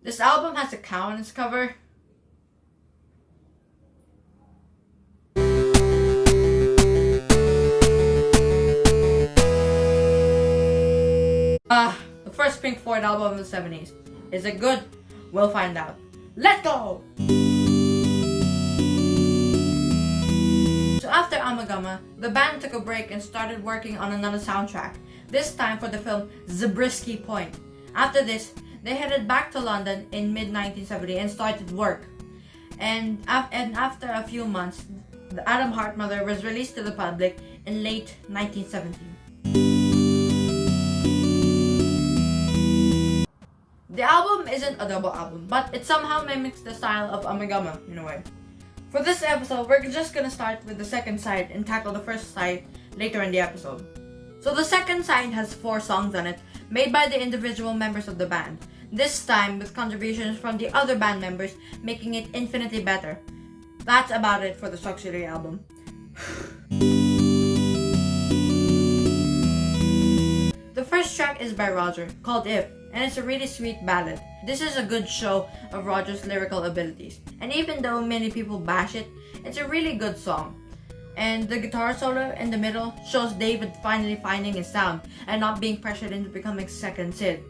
This album has a cow on its cover. The first Pink Floyd album of the 70s. Is it good? We'll find out. Let's go! So after Amagama, the band took a break and started working on another soundtrack, this time for the film Zabriskie Point. After this, they headed back to London in mid-1970 and started work. And after a few months, the Adam Heart Mother was released to the public in late 1970. The album isn't a double album, but it somehow mimics the style of Amagama in a way. For this episode, we're just gonna start with the second side and tackle the first side later in the episode. So the second side has 4 songs on it, made by the individual members of the band, this time with contributions from the other band members, making it infinitely better. That's about it for the Psychedelic album. The first track is by Roger, called If, and it's a really sweet ballad. This is a good show of Roger's lyrical abilities, and even though many people bash it, it's a really good song. And the guitar solo in the middle shows David finally finding his sound and not being pressured into becoming second Sid.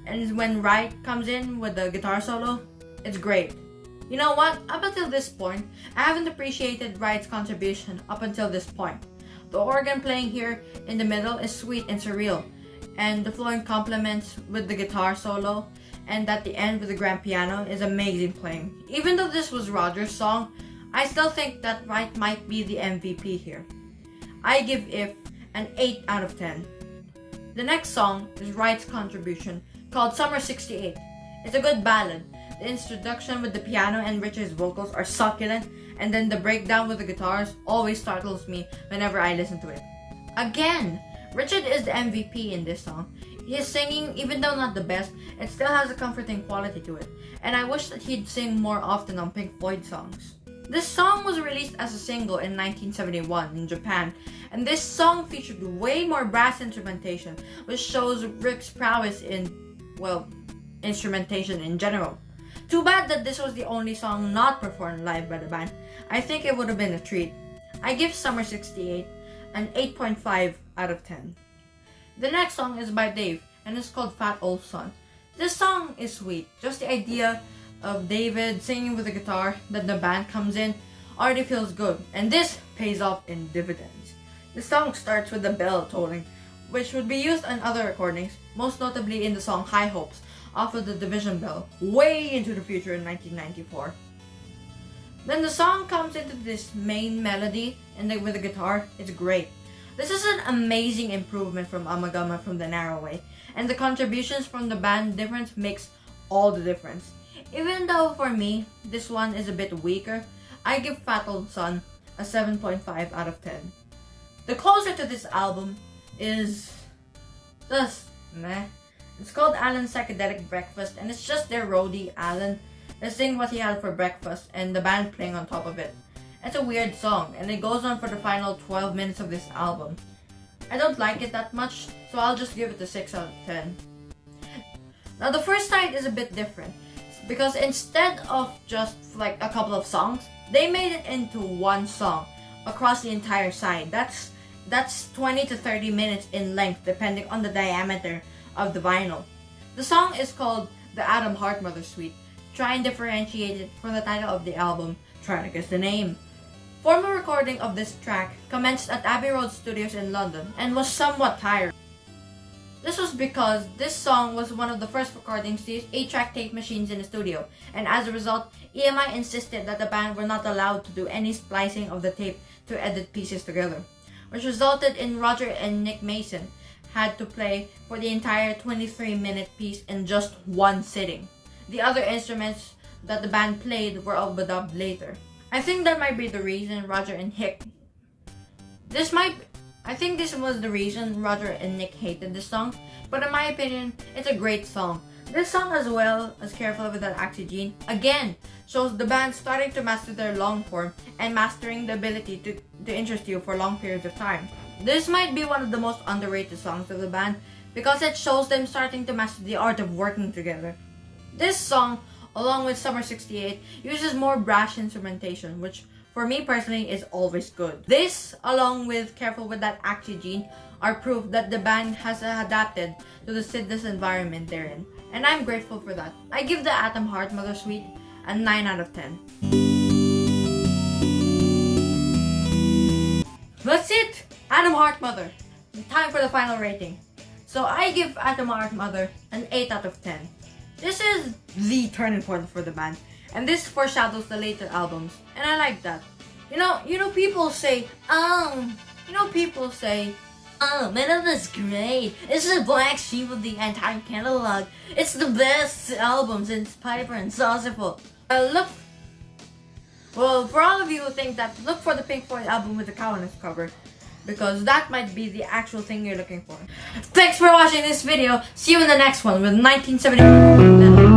And when Wright comes in with the guitar solo, it's great. You know what? Up until this point, I haven't appreciated Wright's contribution up until this point. The organ playing here in the middle is sweet and surreal, and the flowing complements with the guitar solo, and at the end with the grand piano is amazing playing. Even though this was Roger's song, I still think that Wright might be the MVP here. I give If an 8 out of 10. The next song is Wright's contribution, called Summer 68. It's a good ballad. The introduction with the piano and Richard's vocals are succulent, and then the breakdown with the guitars always startles me whenever I listen to it. Again, Richard is the MVP in this song. His singing, even though not the best, it still has a comforting quality to it, and I wish that he'd sing more often on Pink Floyd songs. This song was released as a single in 1971 in Japan, and this song featured way more brass instrumentation, which shows Rick's prowess in, well, instrumentation in general. Too bad that this was the only song not performed live by the band. I think it would have been a treat. I give Summer 68 an 8.5 out of 10. The next song is by Dave, and it's called Fat Old Son. This song is sweet. Just the idea of David singing with the guitar that the band comes in already feels good, and this pays off in dividends. The song starts with the bell tolling, which would be used on other recordings, most notably in the song High Hopes off of the Division Bell way into the future in 1994. Then the song comes into this main melody and with the guitar. It's great. This is an amazing improvement from Amagama from the Narrow Way, and the contributions from the band difference makes all the difference. Even though for me, this one is a bit weaker, I give Fat Old Son a 7.5 out of 10. The closer to this album is just meh. It's called Alan's Psychedelic Breakfast, and it's just their roadie, Alan, listing what he had for breakfast and the band playing on top of it. It's a weird song, and it goes on for the final 12 minutes of this album. I don't like it that much, so I'll just give it a 6 out of 10. Now the first side is a bit different, because instead of just like a couple of songs, they made it into one song across the entire side. That's 20 to 30 minutes in length depending on the diameter of the vinyl. The song is called The Adam Heart Mother Suite. Try and differentiate it from the title of the album. Try to guess the name. Formal recording of this track commenced at Abbey Road Studios in London and was somewhat tiring. This was because this song was one of the first recordings to use 8-track tape machines in the studio, and as a result, EMI insisted that the band were not allowed to do any splicing of the tape to edit pieces together, which resulted in Roger and Nick Mason had to play for the entire 23-minute piece in just one sitting. The other instruments that the band played were all dubbed later. I think that might be the reason Roger and Nick hated this song, but in my opinion, it's a great song. This song, as well as Careful Without Oxygen, again shows the band starting to master their long form and mastering the ability to interest you for long periods of time. This might be one of the most underrated songs of the band because it shows them starting to master the art of working together. This song, along with Summer 68, uses more brass instrumentation, which for me personally is always good. This, along with Careful with That Axie Gene, are proof that the band has adapted to the Sydney's environment they're in. And I'm grateful for that. I give the Atom Heart Mother Suite a 9 out of 10. That's it! Atom Heart Mother. Time for the final rating. So I give Atom Heart Mother an 8 out of 10. This is the turning point for the band, and this foreshadows the later albums, and I like that. You know people say, Metal is great. It's the black sheep of the entire catalog. It's the best album since Piper and Saucerful. For all of you who think that, look for the Pink Floyd album with the cow on its cover, because that might be the actual thing you're looking for. Thanks for watching this video. See you in the next one with 1970.